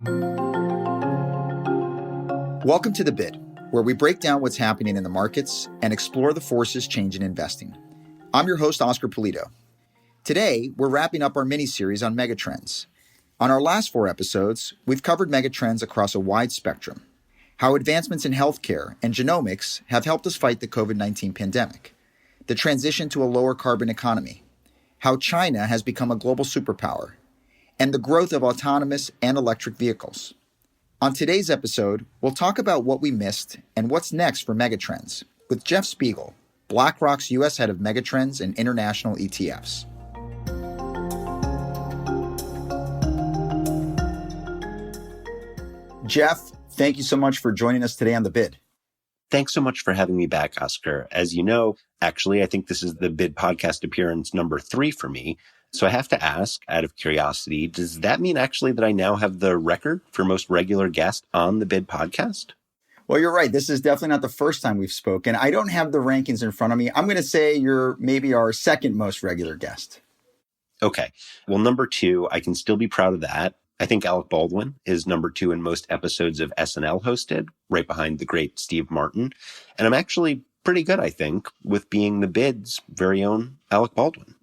Welcome to The Bid, where we break down what's happening in the markets and explore the forces changing investing. I'm your host, Oscar Pulido. Today, we're wrapping up our mini-series on megatrends. On our last 4 episodes, we've covered megatrends across a wide spectrum, how advancements in healthcare and genomics have helped us fight the COVID-19 pandemic, the transition to a lower carbon economy, how China has become a global superpower, and the growth of autonomous and electric vehicles. On today's episode, we'll talk about what we missed and what's next for megatrends with Jeff Spiegel, BlackRock's U.S. head of Megatrends and International ETFs. Jeff, thank you so much for joining us today on The Bid. Thanks so much for having me back, Oscar. As you know, actually, I think this is the Bid podcast appearance number 3 for me. So I have to ask, out of curiosity, does that mean actually that I now have the record for most regular guest on the Bid podcast? Well, you're right. This is definitely not the first time we've spoken. I don't have the rankings in front of me. I'm going to say you're maybe our second most regular guest. Okay. Well, number 2, I can still be proud of that. I think Alec Baldwin is number 2 in most episodes of SNL hosted, right behind the great Steve Martin. And I'm actually pretty good, I think, with being the Bid's very own Alec Baldwin.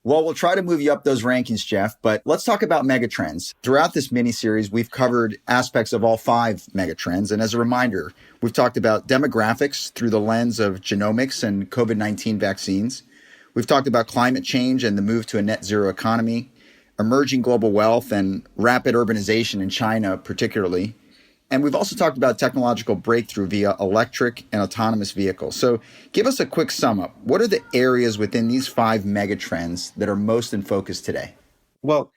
Well, we'll try to move you up those rankings, Jeff, but let's talk about megatrends. Throughout this mini-series, we've covered aspects of all 5 megatrends. And as a reminder, we've talked about demographics through the lens of genomics and COVID-19 vaccines. We've talked about climate change and the move to a net zero economy, emerging global wealth and rapid urbanization in China particularly. And we've also talked about technological breakthrough via electric and autonomous vehicles. So give us a quick sum up. What are the areas within these 5 megatrends that are most in focus today? Well,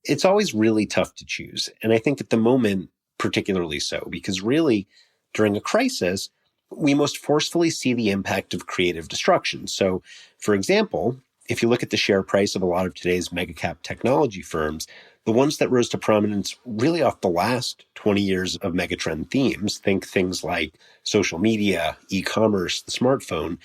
it's always really tough to choose. And I think at the moment, particularly so, because really during a crisis, we most forcefully see the impact of creative destruction. So, for example, if you look at the share price of a lot of today's mega cap technology firms, the ones that rose to prominence really off the last 20 years of megatrend themes, think things like social media, e-commerce, the smartphone,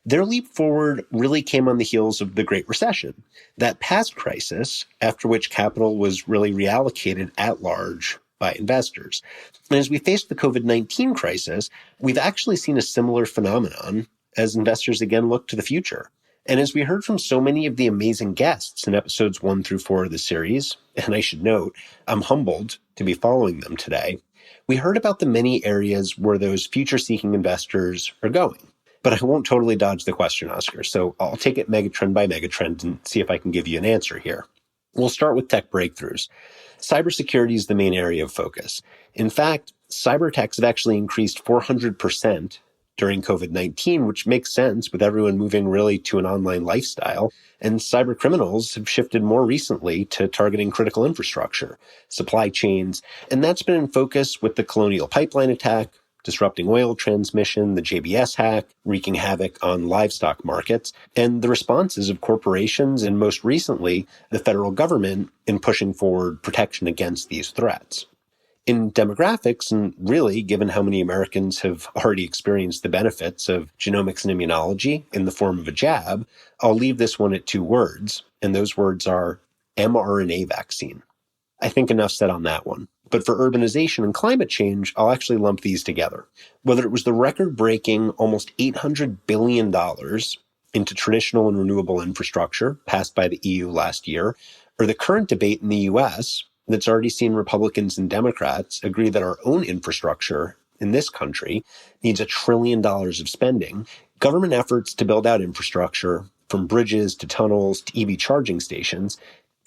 their leap forward really came on the heels of the Great Recession, that past crisis after which capital was really reallocated at large by investors. And as we face the COVID-19 crisis, we've actually seen a similar phenomenon as investors again look to the future. And as we heard from so many of the amazing guests in episodes 1 through 4 of the series, and I should note, I'm humbled to be following them today, we heard about the many areas where those future-seeking investors are going. But I won't totally dodge the question, Oscar, so I'll take it megatrend by megatrend and see if I can give you an answer here. We'll start with tech breakthroughs. Cybersecurity is the main area of focus. In fact, cyberattacks have actually increased 400% during COVID-19, which makes sense with everyone moving really to an online lifestyle. And cyber criminals have shifted more recently to targeting critical infrastructure, supply chains, and that's been in focus with the Colonial Pipeline attack, disrupting oil transmission, the JBS hack, wreaking havoc on livestock markets, and the responses of corporations and most recently, the federal government in pushing forward protection against these threats. In demographics, and really, given how many Americans have already experienced the benefits of genomics and immunology in the form of a jab, I'll leave this one at 2 words, and those words are mRNA vaccine. I think enough said on that one. But for urbanization and climate change, I'll actually lump these together. Whether it was the record-breaking almost $800 billion into traditional and renewable infrastructure passed by the EU last year, or the current debate in the US that's already seen Republicans and Democrats agree that our own infrastructure in this country needs $1 trillion of spending, government efforts to build out infrastructure, from bridges to tunnels to EV charging stations,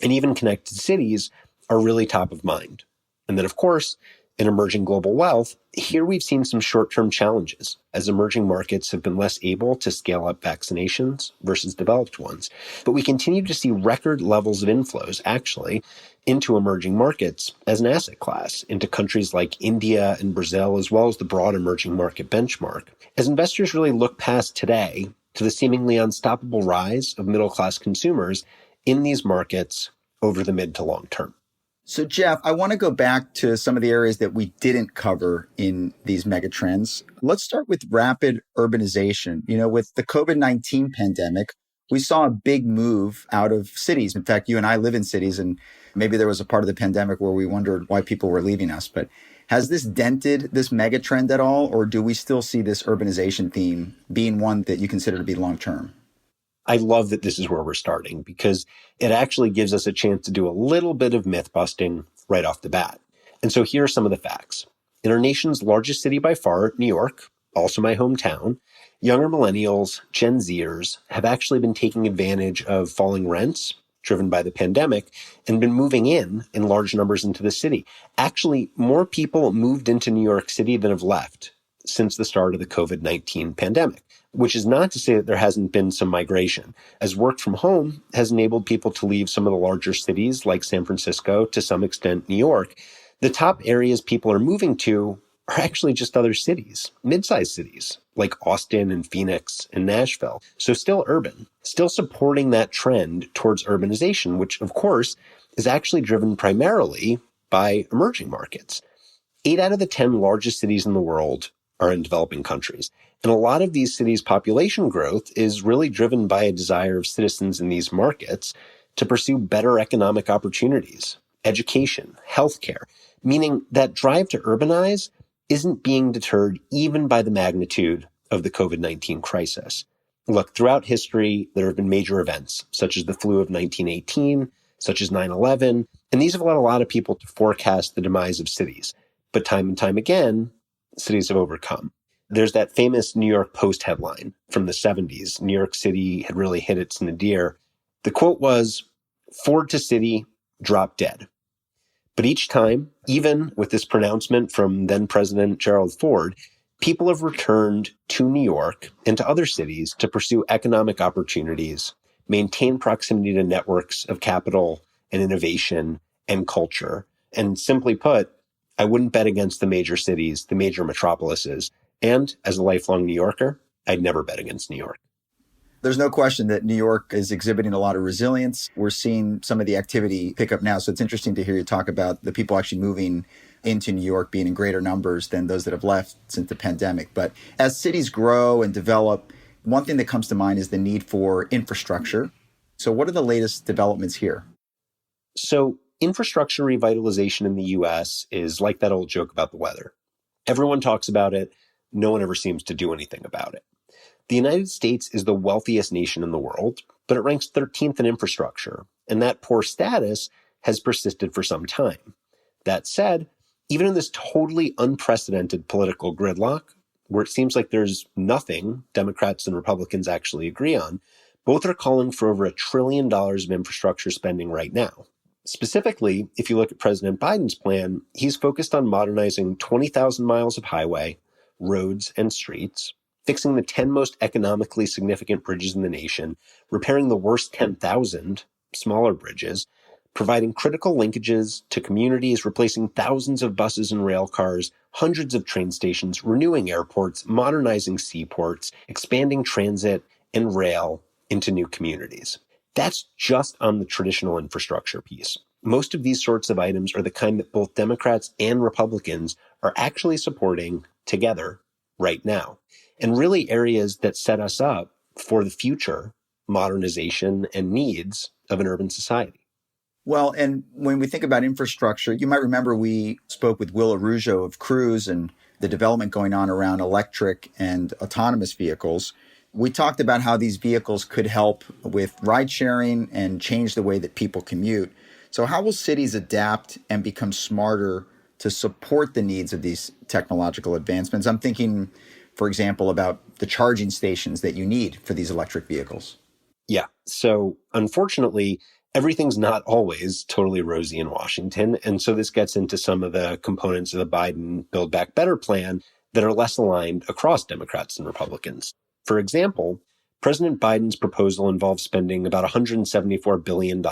and even connected cities, are really top of mind. And then, of course, in emerging global wealth, here we've seen some short-term challenges as emerging markets have been less able to scale up vaccinations versus developed ones. But we continue to see record levels of inflows, actually, into emerging markets as an asset class, into countries like India and Brazil, as well as the broad emerging market benchmark, as investors really look past today to the seemingly unstoppable rise of middle-class consumers in these markets over the mid to long term. So, Jeff, I want to go back to some of the areas that we didn't cover in these megatrends. Let's start with rapid urbanization. You know, with the COVID-19 pandemic, we saw a big move out of cities. In fact, you and I live in cities, and Maybe there was a part of the pandemic where we wondered why people were leaving us. But has this dented this mega trend at all, or do we still see this urbanization theme being one that you consider to be long-term? I love that this is where we're starting because it actually gives us a chance to do a little bit of myth busting right off the bat. And so here are some of the facts. In our nation's largest city by far, New York, also my hometown, younger millennials, Gen Zers, have actually been taking advantage of falling rents driven by the pandemic and been moving in large numbers into the city. Actually, more people moved into New York City than have left since the start of the COVID-19 pandemic, which is not to say that there hasn't been some migration, as work from home has enabled people to leave some of the larger cities like San Francisco, to some extent New York. The top areas people are moving to are actually just other cities, mid-sized cities like Austin and Phoenix and Nashville. So still urban, still supporting that trend towards urbanization, which of course is actually driven primarily by emerging markets. 8 out of the 10 largest cities in the world are in developing countries. And a lot of these cities' population growth is really driven by a desire of citizens in these markets to pursue better economic opportunities, education, healthcare, meaning that drive to urbanize isn't being deterred even by the magnitude of the COVID-19 crisis. Look, throughout history, there have been major events, such as the flu of 1918, such as 9/11, and these have led a lot of people to forecast the demise of cities. But time and time again, cities have overcome. There's that famous New York Post headline from the 70s. New York City had really hit its nadir. The quote was, "Ford to city, drop dead." But each time, even with this pronouncement from then President Gerald Ford, people have returned to New York and to other cities to pursue economic opportunities, maintain proximity to networks of capital and innovation and culture. And simply put, I wouldn't bet against the major cities, the major metropolises. And as a lifelong New Yorker, I'd never bet against New York. There's no question that New York is exhibiting a lot of resilience. We're seeing some of the activity pick up now. So it's interesting to hear you talk about the people actually moving into New York being in greater numbers than those that have left since the pandemic. But as cities grow and develop, one thing that comes to mind is the need for infrastructure. So what are the latest developments here? So infrastructure revitalization in the US is like that old joke about the weather. Everyone talks about it. No one ever seems to do anything about it. The United States is the wealthiest nation in the world, but it ranks 13th in infrastructure, and that poor status has persisted for some time. That said, even in this totally unprecedented political gridlock, where it seems like there's nothing Democrats and Republicans actually agree on, both are calling for over $1 trillion of infrastructure spending right now. Specifically, if you look at President Biden's plan, he's focused on modernizing 20,000 miles of highway, roads, and streets, fixing the 10 most economically significant bridges in the nation, repairing the worst 10,000 smaller bridges, providing critical linkages to communities, replacing thousands of buses and rail cars, hundreds of train stations, renewing airports, modernizing seaports, expanding transit and rail into new communities. That's just on the traditional infrastructure piece. Most of these sorts of items are the kind that both Democrats and Republicans are actually supporting together right now, and really areas that set us up for the future modernization and needs of an urban society. Well, and when we think about infrastructure, you might remember we spoke with Will Araujo of Cruise and the development going on around electric and autonomous vehicles. We talked about how these vehicles could help with ride sharing and change the way that people commute. So how will cities adapt and become smarter to support the needs of these technological advancements? I'm thinking, for example, about the charging stations that you need for these electric vehicles. Yeah. So unfortunately, everything's not always totally rosy in Washington. And so this gets into some of the components of the Biden Build Back Better plan that are less aligned across Democrats and Republicans. For example, President Biden's proposal involves spending about $174 billion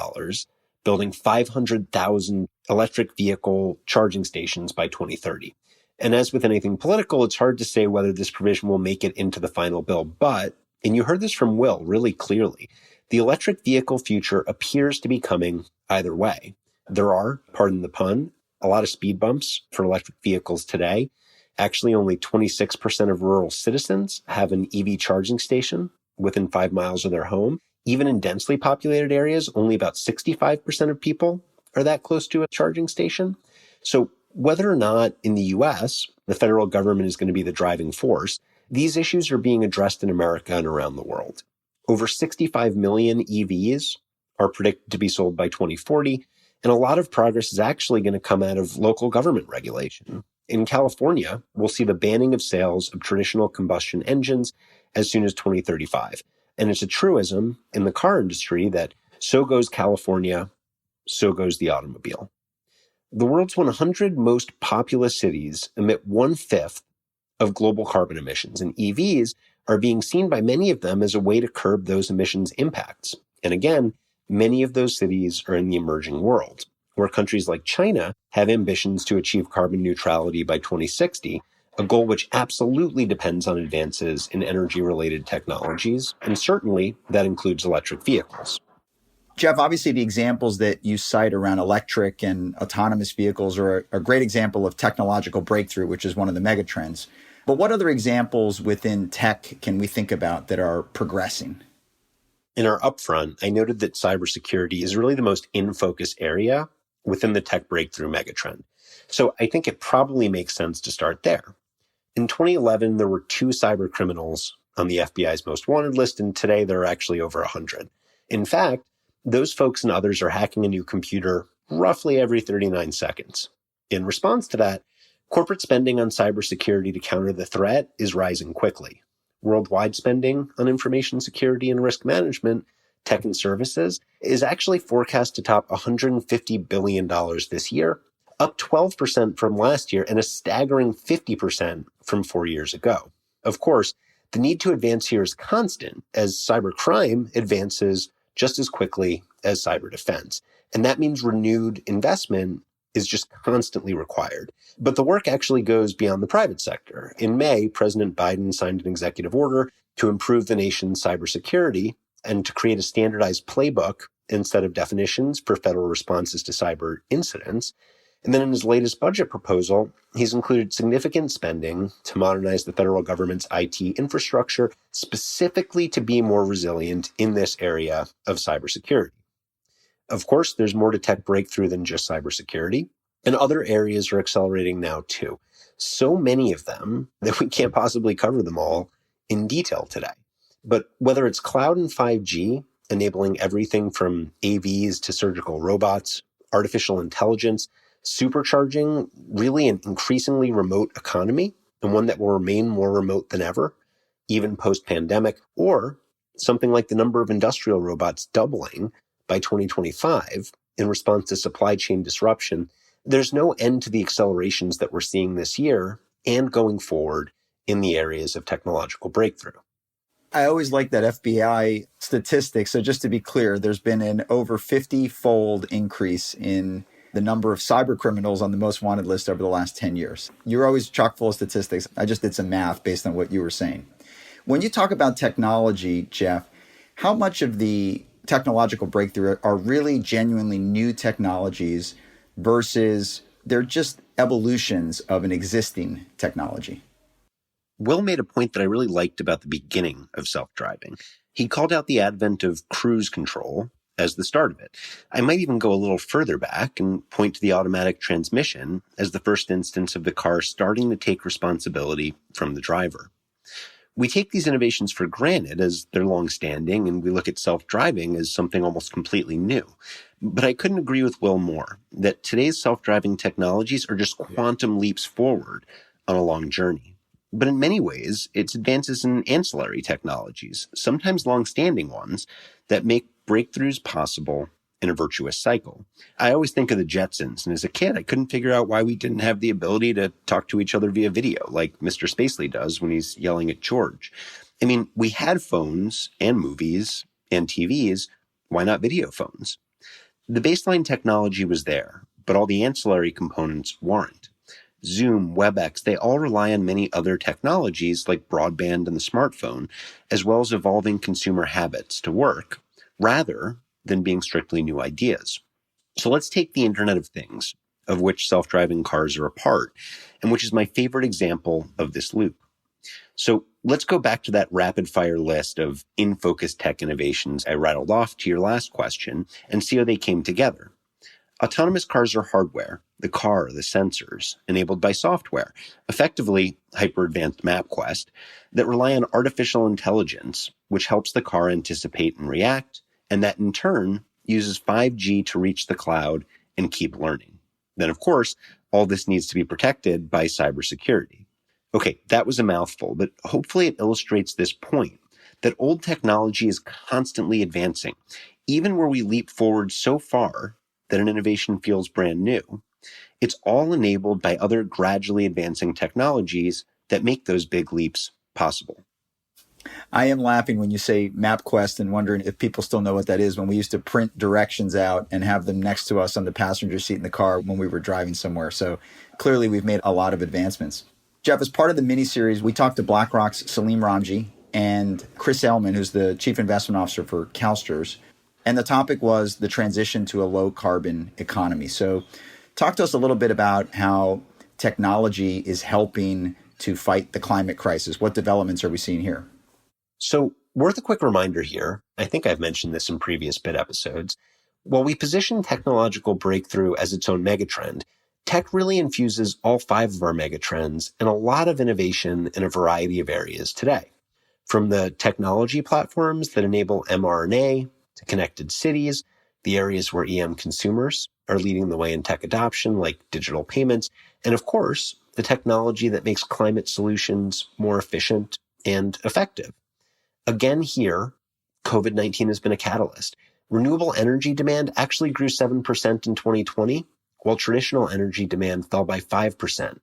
building 500,000 electric vehicle charging stations by 2030. And as with anything political, it's hard to say whether this provision will make it into the final bill. But, and you heard this from Will really clearly, the electric vehicle future appears to be coming either way. There are, pardon the pun, a lot of speed bumps for electric vehicles today. Actually, only 26% of rural citizens have an EV charging station within 5 miles of their home. Even in densely populated areas, only about 65% of people are that close to a charging station. So whether or not in the US, the federal government is going to be the driving force, these issues are being addressed in America and around the world. Over 65 million EVs are predicted to be sold by 2040, and a lot of progress is actually going to come out of local government regulation. In California, we'll see the banning of sales of traditional combustion engines as soon as 2035. And it's a truism in the car industry that so goes California, so goes the automobile. The world's 100 most populous cities emit 1/5 of global carbon emissions, and EVs are being seen by many of them as a way to curb those emissions impacts. And again, many of those cities are in the emerging world, where countries like China have ambitions to achieve carbon neutrality by 2060, a goal which absolutely depends on advances in energy-related technologies, and certainly that includes electric vehicles. Jeff, obviously the examples that you cite around electric and autonomous vehicles are a great example of technological breakthrough, which is one of the megatrends. But what other examples within tech can we think about that are progressing? In our upfront, I noted that cybersecurity is really the most in-focus area within the tech breakthrough megatrend. So I think it probably makes sense to start there. In 2011, there were 2 cyber criminals on the FBI's most wanted list, and today there are actually over 100. In fact, those folks and others are hacking a new computer roughly every 39 seconds. In response to that, corporate spending on cybersecurity to counter the threat is rising quickly. Worldwide spending on information security and risk management, tech and services, is actually forecast to top $150 billion this year, up 12% from last year and a staggering 50% from 4 years ago. Of course, the need to advance here is constant as cybercrime advances just as quickly as cyber defense. And that means renewed investment is just constantly required. But the work actually goes beyond the private sector. In May, President Biden signed an executive order to improve the nation's cybersecurity and to create a standardized playbook and set of definitions for federal responses to cyber incidents. And then in his latest budget proposal, he's included significant spending to modernize the federal government's IT infrastructure, specifically to be more resilient in this area of cybersecurity. Of course, there's more to tech breakthrough than just cybersecurity, and other areas are accelerating now too. So many of them that we can't possibly cover them all in detail today. But whether it's cloud and 5G, enabling everything from AVs to surgical robots, artificial intelligence, supercharging really an increasingly remote economy and one that will remain more remote than ever, even post-pandemic, or something like the number of industrial robots doubling by 2025 in response to supply chain disruption, there's no end to the accelerations that we're seeing this year and going forward in the areas of technological breakthrough. I always like that FBI statistic. So just to be clear, there's been an over 50-fold increase in the number of cyber criminals on the most wanted list over the last 10 years. You're always chock full of statistics. I just did some math based on what you were saying. When you talk about technology, Jeff, how much of the technological breakthrough are really genuinely new technologies versus they're just evolutions of an existing technology? Will made a point that I really liked about the beginning of self-driving. He called out the advent of cruise control as the start of it. I might even go a little further back and point to the automatic transmission as the first instance of the car starting to take responsibility from the driver. We take these innovations for granted as they're long-standing, and we look at self-driving as something almost completely new. But I couldn't agree with Will more that today's self-driving technologies are just quantum leaps forward on a long journey. But in many ways, it's advances in ancillary technologies, sometimes long-standing ones, that make breakthroughs possible in a virtuous cycle. I always think of the Jetsons, and as a kid, I couldn't figure out why we didn't have the ability to talk to each other via video, like Mr. Spacely does when he's yelling at George. I mean, we had phones and movies and TVs. Why not video phones? The baseline technology was there, but all the ancillary components weren't. Zoom, WebEx, they all rely on many other technologies like broadband and the smartphone, as well as evolving consumer habits to work, rather than being strictly new ideas. So let's take the Internet of Things, of which self-driving cars are a part, and which is my favorite example of this loop. So let's go back to that rapid-fire list of in-focus tech innovations I rattled off to your last question and see how they came together. Autonomous cars are hardware, the car, the sensors, enabled by software, effectively hyper-advanced MapQuest, that rely on artificial intelligence, which helps the car anticipate and react, and that in turn uses 5G to reach the cloud and keep learning. Then, of course, all this needs to be protected by cybersecurity. Okay, that was a mouthful, but hopefully it illustrates this point, that old technology is constantly advancing, even where we leap forward so far that an innovation feels brand new. It's all enabled by other gradually advancing technologies that make those big leaps possible. I am laughing when you say MapQuest and wondering if people still know what that is, when we used to print directions out and have them next to us on the passenger seat in the car when we were driving somewhere. So clearly we've made a lot of advancements. Jeff, as part of the mini-series, we talked to BlackRock's Salim Ramji and Chris Ellman, who's the Chief Investment Officer for CalSTRS. And the topic was the transition to a low-carbon economy. So talk to us a little bit about how technology is helping to fight the climate crisis. What developments are we seeing here? So, worth a quick reminder here, I think I've mentioned this in previous BIT episodes, while we position technological breakthrough as its own megatrend, tech really infuses all 5 of our megatrends and a lot of innovation in a variety of areas today. From the technology platforms that enable mRNA to connected cities, the areas where EM consumers are leading the way in tech adoption, like digital payments, and of course, the technology that makes climate solutions more efficient and effective. Again here, COVID-19 has been a catalyst. Renewable energy demand actually grew 7% in 2020, while traditional energy demand fell by 5%.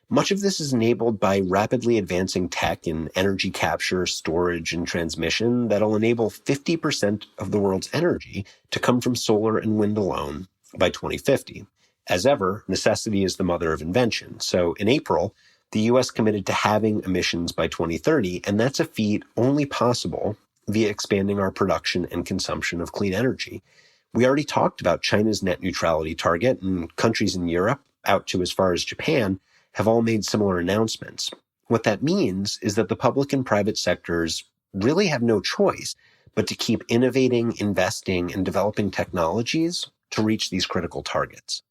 Much of this is enabled by rapidly advancing tech in energy capture, storage, and transmission that'll enable 50% of the world's energy to come from solar and wind alone by 2050. As ever, necessity is the mother of invention. So in April, the U.S. committed to halving emissions by 2030, and that's a feat only possible via expanding our production and consumption of clean energy. We already talked about China's net neutrality target, and countries in Europe, out to as far as Japan, have all made similar announcements. What that means is that the public and private sectors really have no choice but to keep innovating, investing, and developing technologies to reach these critical targets.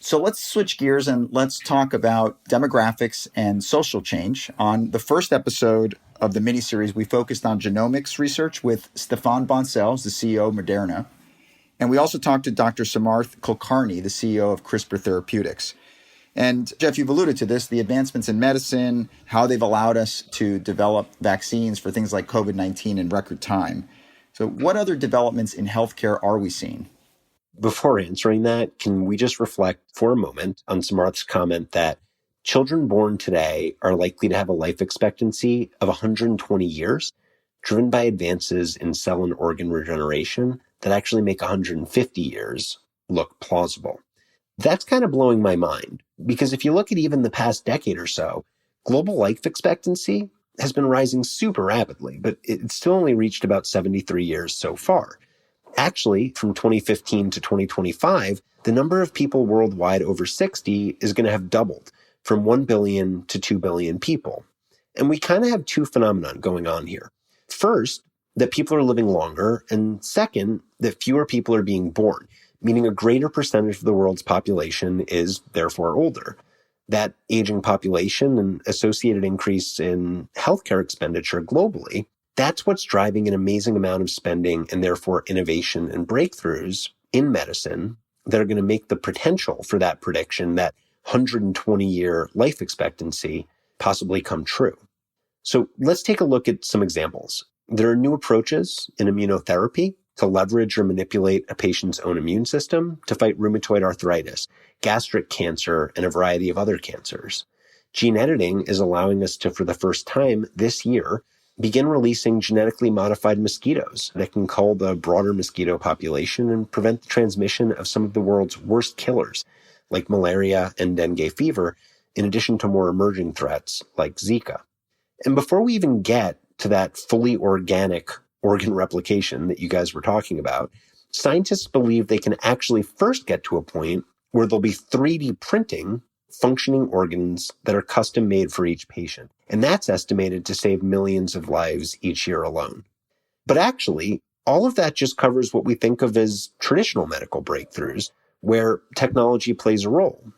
So let's switch gears and let's talk about demographics and social change. On the first episode of the miniseries, we focused on genomics research with Stefan Boncels, the CEO of Moderna. And we also talked to Dr. Samarth Kulkarni, the CEO of CRISPR Therapeutics. And Jeff, you've alluded to this, the advancements in medicine, how they've allowed us to develop vaccines for things like COVID-19 in record time. So what other developments in healthcare are we seeing? Before answering that, can we just reflect for a moment on Samarth's comment that children born today are likely to have a life expectancy of 120 years, driven by advances in cell and organ regeneration that actually make 150 years look plausible. That's kind of blowing my mind, because if you look at even the past decade or so, global life expectancy has been rising super rapidly, but it's still only reached about 73 years so far. Actually, from 2015 to 2025, the number of people worldwide over 60 is going to have doubled from 1 billion to 2 billion people. And we kind of have 2 phenomena going on here. First, that people are living longer, and second, that fewer people are being born, meaning a greater percentage of the world's population is therefore older. That aging population and associated increase in healthcare expenditure globally, that's what's driving an amazing amount of spending and therefore innovation and breakthroughs in medicine that are going to make the potential for that prediction, that 120-year life expectancy, possibly come true. So let's take a look at some examples. There are new approaches in immunotherapy to leverage or manipulate a patient's own immune system to fight rheumatoid arthritis, gastric cancer, and a variety of other cancers. Gene editing is allowing us to, for the first time this year, begin releasing genetically modified mosquitoes that can cull the broader mosquito population and prevent the transmission of some of the world's worst killers, like malaria and dengue fever, in addition to more emerging threats like Zika. And before we even get to that fully organic organ replication that you guys were talking about, scientists believe they can actually first get to a point where they'll be 3D printing functioning organs that are custom made for each patient. And that's estimated to save millions of lives each year alone. But actually, all of that just covers what we think of as traditional medical breakthroughs, where technology plays a role.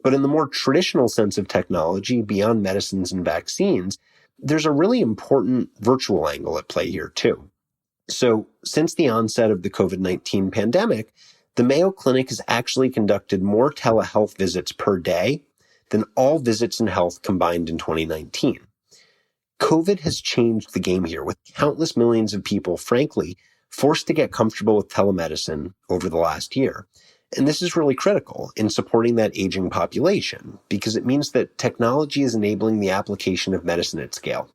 But in the more traditional sense of technology, beyond medicines and vaccines, there's a really important virtual angle at play here too. So since the onset of the COVID-19 pandemic, the Mayo Clinic has actually conducted more telehealth visits per day than all visits in health combined in 2019. COVID has changed the game here, with countless millions of people, frankly, forced to get comfortable with telemedicine over the last year. And this is really critical in supporting that aging population, because it means that technology is enabling the application of medicine at scale.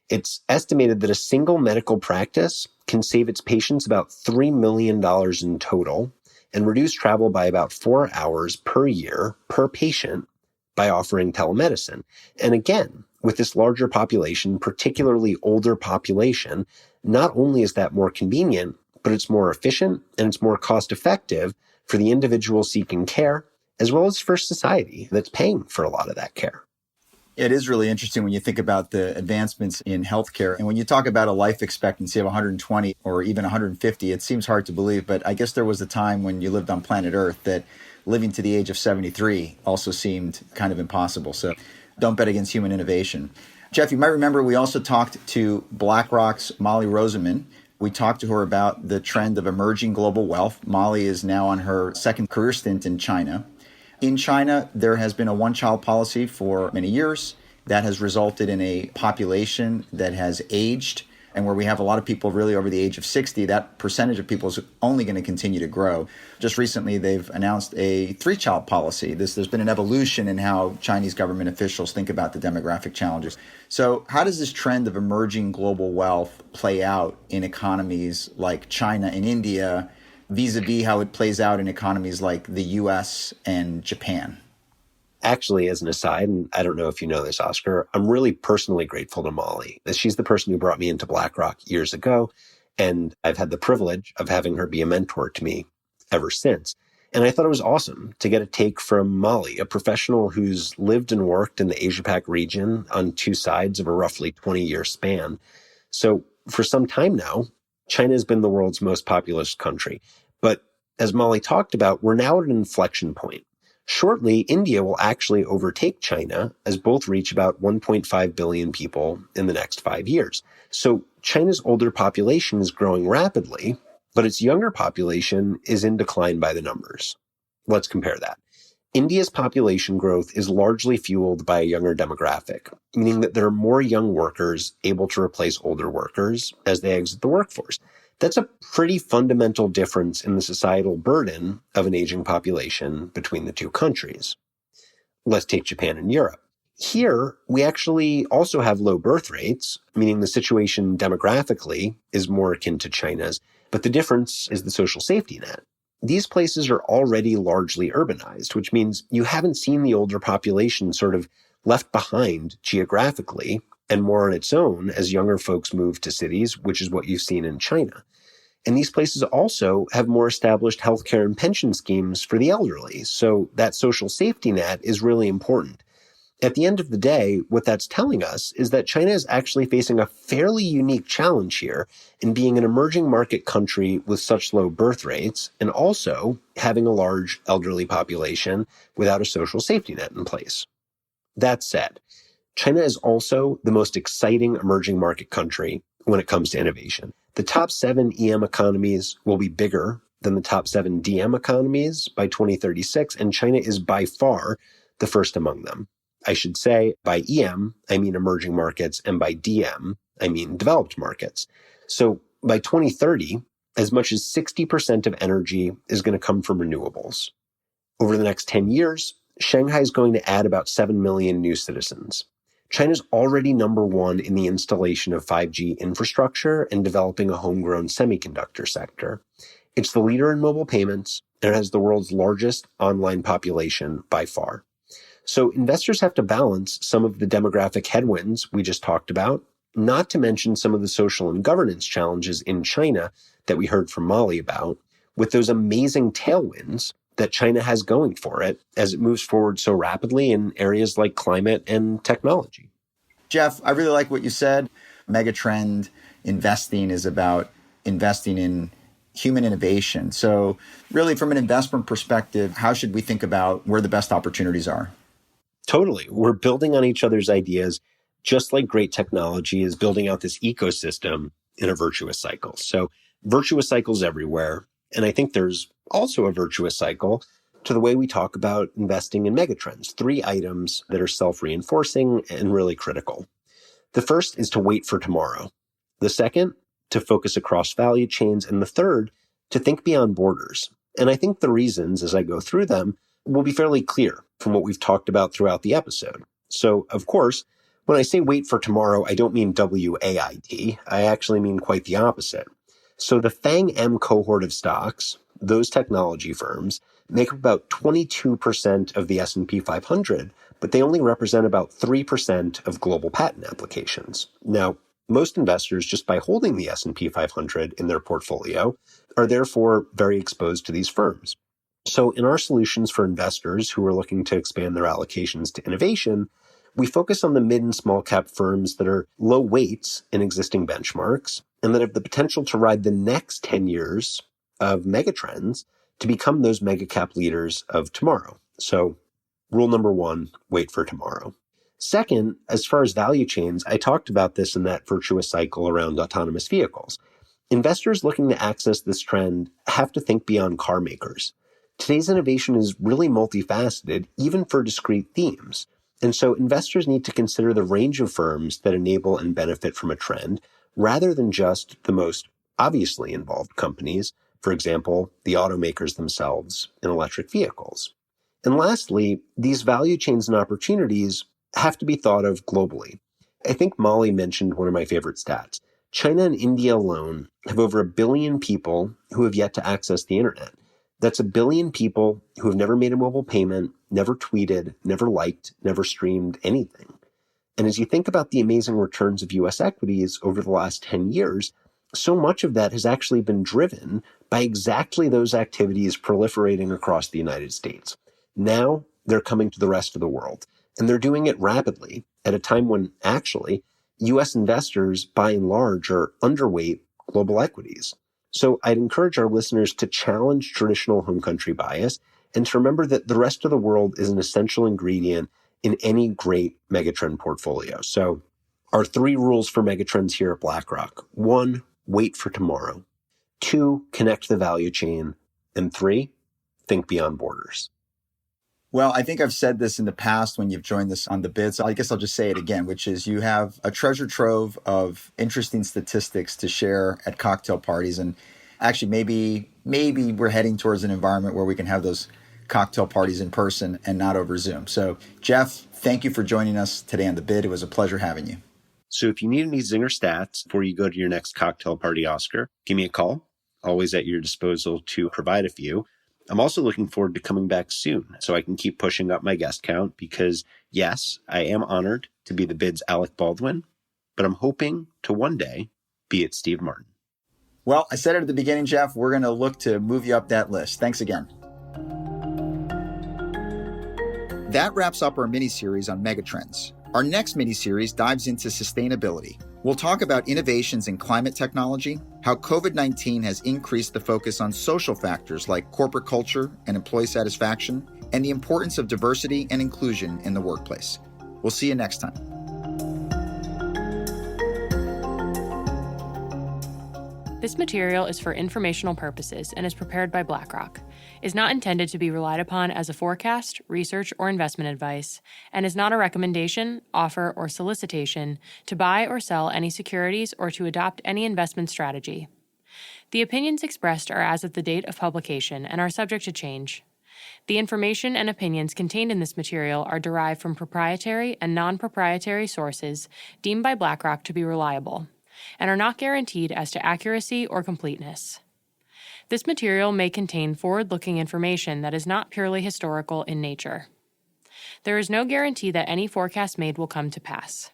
It's estimated that a single medical practice can save its patients about $3 million in total and reduce travel by about 4 hours per year per patient by offering telemedicine. And again, with this larger population, particularly older population, not only is that more convenient, but it's more efficient and it's more cost effective for the individual seeking care, as well as for society that's paying for a lot of that care. It is really interesting when you think about the advancements in healthcare. And when you talk about a life expectancy of 120 or even 150, it seems hard to believe. But I guess there was a time when you lived on planet Earth that living to the age of 73 also seemed kind of impossible. So don't bet against human innovation. Jeff, you might remember we also talked to BlackRock's Molly Rosenman. We talked to her about the trend of emerging global wealth. Molly is now on her second career stint in China. In China, there has been a one-child policy for many years that has resulted in a population that has aged, and where we have a lot of people really over the age of 60, that percentage of people is only going to continue to grow. Just recently, they've announced a three-child policy. There's been an evolution in how Chinese government officials think about the demographic challenges. So how does this trend of emerging global wealth play out in economies like China and India, vis-a-vis how it plays out in economies like the US and Japan? Actually, as an aside, and I don't know if you know this, Oscar, I'm really personally grateful to Molly. She's the person who brought me into BlackRock years ago, and I've had the privilege of having her be a mentor to me ever since. And I thought it was awesome to get a take from Molly, a professional who's lived and worked in the Asia-Pac region on two sides of a roughly 20-year span. So for some time now, China has been the world's most populous country. But as Molly talked about, we're now at an inflection point. Shortly, India will actually overtake China as both reach about 1.5 billion people in the next 5 years. So China's older population is growing rapidly, but its younger population is in decline by the numbers. Let's compare that. India's population growth is largely fueled by a younger demographic, meaning that there are more young workers able to replace older workers as they exit the workforce. That's a pretty fundamental difference in the societal burden of an aging population between the two countries. Let's take Japan and Europe. Here, we actually also have low birth rates, meaning the situation demographically is more akin to China's, but the difference is the social safety net. These places are already largely urbanized, which means you haven't seen the older population sort of left behind geographically and more on its own as younger folks move to cities, which is what you've seen in China. And these places also have more established healthcare and pension schemes for the elderly. So that social safety net is really important. At the end of the day, what that's telling us is that China is actually facing a fairly unique challenge here in being an emerging market country with such low birth rates and also having a large elderly population without a social safety net in place. That said, China is also the most exciting emerging market country when it comes to innovation. The top 7 EM economies will be bigger than the top 7 DM economies by 2036, and China is by far the first among them. I should say by EM, I mean emerging markets, and by DM, I mean developed markets. So by 2030, as much as 60% of energy is going to come from renewables. Over the next 10 years, Shanghai is going to add about 7 million new citizens. China's already number one in the installation of 5G infrastructure and developing a homegrown semiconductor sector. It's the leader in mobile payments and it has the world's largest online population by far. So investors have to balance some of the demographic headwinds we just talked about, not to mention some of the social and governance challenges in China that we heard from Molly about, with those amazing tailwinds that China has going for it as it moves forward so rapidly in areas like climate and technology. Jeff, I really like what you said. Megatrend investing is about investing in human innovation. So really, from an investment perspective, how should we think about where the best opportunities are? Totally. We're building on each other's ideas, just like great technology is building out this ecosystem in a virtuous cycle. So virtuous cycles everywhere. And I think there's also a virtuous cycle to the way we talk about investing in megatrends, 3 items that are self-reinforcing and really critical. The first is to wait for tomorrow. The second, to focus across value chains. And the third, to think beyond borders. And I think the reasons, as I go through them, will be fairly clear from what we've talked about throughout the episode. So, of course, when I say wait for tomorrow, I don't mean WAIT. I actually mean quite the opposite. So the FANG-M cohort of stocks, those technology firms, make up about 22% of the S&P 500, but they only represent about 3% of global patent applications. Now, most investors, just by holding the S&P 500 in their portfolio, are therefore very exposed to these firms. So in our solutions for investors who are looking to expand their allocations to innovation, we focus on the mid and small cap firms that are low weights in existing benchmarks and that have the potential to ride the next 10 years of megatrends to become those mega cap leaders of tomorrow. So rule number 1, wait for tomorrow. Second, as far as value chains, I talked about this in that virtuous cycle around autonomous vehicles. Investors looking to access this trend have to think beyond car makers. Today's innovation is really multifaceted, even for discrete themes. And so investors need to consider the range of firms that enable and benefit from a trend, rather than just the most obviously involved companies, for example, the automakers themselves in electric vehicles. And lastly, these value chains and opportunities have to be thought of globally. I think Molly mentioned one of my favorite stats. China and India alone have over 1 billion people who have yet to access the internet. That's 1 billion people who have never made a mobile payment, never tweeted, never liked, never streamed anything. And as you think about the amazing returns of U.S. equities over the last 10 years, so much of that has actually been driven by exactly those activities proliferating across the United States. Now they're coming to the rest of the world, and they're doing it rapidly at a time when actually U.S. investors, by and large, are underweight global equities. So I'd encourage our listeners to challenge traditional home country bias and to remember that the rest of the world is an essential ingredient in any great megatrend portfolio. So our 3 rules for megatrends here at BlackRock: 1, wait for tomorrow. 2, connect the value chain. And 3, think beyond borders. Well, I think I've said this in the past when you've joined us on the bid, so I guess I'll just say it again, which is you have a treasure trove of interesting statistics to share at cocktail parties. And actually, maybe we're heading towards an environment where we can have those cocktail parties in person and not over Zoom. So, Jeff, thank you for joining us today on the bid. It was a pleasure having you. So if you need any zinger stats before you go to your next cocktail party, Oscar, give me a call. Always at your disposal to provide a few. I'm also looking forward to coming back soon so I can keep pushing up my guest count because, yes, I am honored to be the bid's Alec Baldwin, but I'm hoping to one day be it Steve Martin. Well, I said it at the beginning, Jeff, we're going to look to move you up that list. Thanks again. That wraps up our mini-series on megatrends. Our next mini-series dives into sustainability. We'll talk about innovations in climate technology, how COVID-19 has increased the focus on social factors like corporate culture and employee satisfaction, and the importance of diversity and inclusion in the workplace. We'll see you next time. This material is for informational purposes and is prepared by BlackRock, is not intended to be relied upon as a forecast, research, or investment advice, and is not a recommendation, offer, or solicitation to buy or sell any securities or to adopt any investment strategy. The opinions expressed are as of the date of publication and are subject to change. The information and opinions contained in this material are derived from proprietary and non-proprietary sources deemed by BlackRock to be reliable, and are not guaranteed as to accuracy or completeness. This material may contain forward-looking information that is not purely historical in nature. There is no guarantee that any forecast made will come to pass.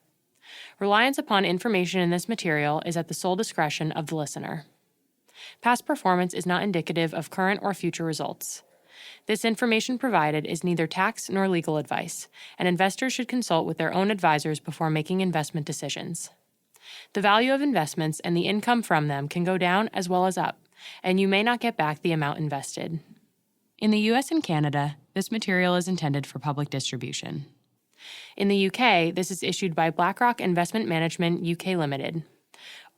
Reliance upon information in this material is at the sole discretion of the listener. Past performance is not indicative of current or future results. This information provided is neither tax nor legal advice, and investors should consult with their own advisors before making investment decisions. The value of investments and the income from them can go down as well as up, and you may not get back the amount invested. In the US and Canada, this material is intended for public distribution. In the UK, this is issued by BlackRock Investment Management UK Limited,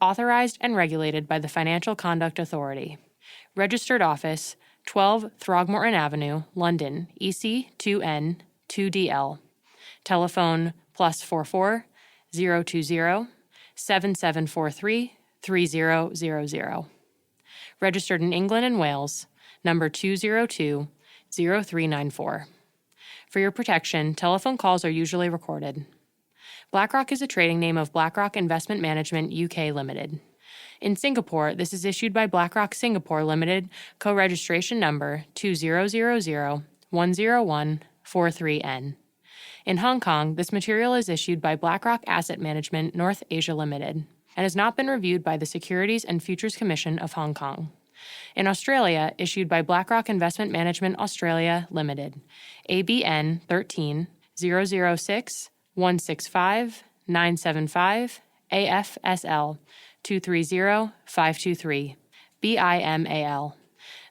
authorized and regulated by the Financial Conduct Authority. Registered office, 12 Throgmorton Avenue, London, EC 2N 2DL. Telephone +44 020 7743 3000. Registered in England and Wales, number 202 0394. For your protection, telephone calls are usually recorded. BlackRock is a trading name of BlackRock Investment Management UK Limited. In Singapore, this is issued by BlackRock Singapore Limited, co-registration number 2000-10143N. In Hong Kong, this material is issued by BlackRock Asset Management North Asia Limited and has not been reviewed by the Securities and Futures Commission of Hong Kong. In Australia, issued by BlackRock Investment Management Australia Limited, ABN 13 006 165 975 AFSL 230523 BIMAL.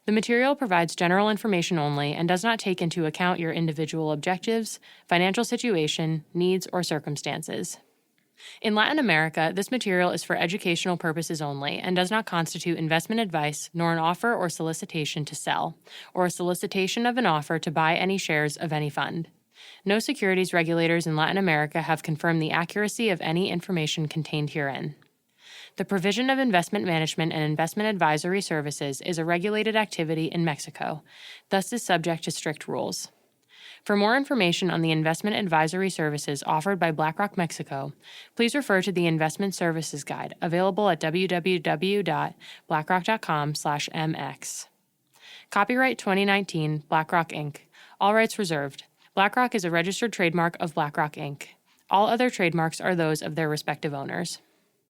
The material provides general information only and does not take into account your individual objectives, financial situation, needs, or circumstances. In Latin America, this material is for educational purposes only and does not constitute investment advice nor an offer or solicitation to sell, or a solicitation of an offer to buy any shares of any fund. No securities regulators in Latin America have confirmed the accuracy of any information contained herein. The provision of investment management and investment advisory services is a regulated activity in Mexico, thus is subject to strict rules. For more information on the investment advisory services offered by BlackRock Mexico, please refer to the Investment Services Guide, available at www.blackrock.com/mx. Copyright 2019, BlackRock Inc. All rights reserved. BlackRock is a registered trademark of BlackRock Inc. All other trademarks are those of their respective owners.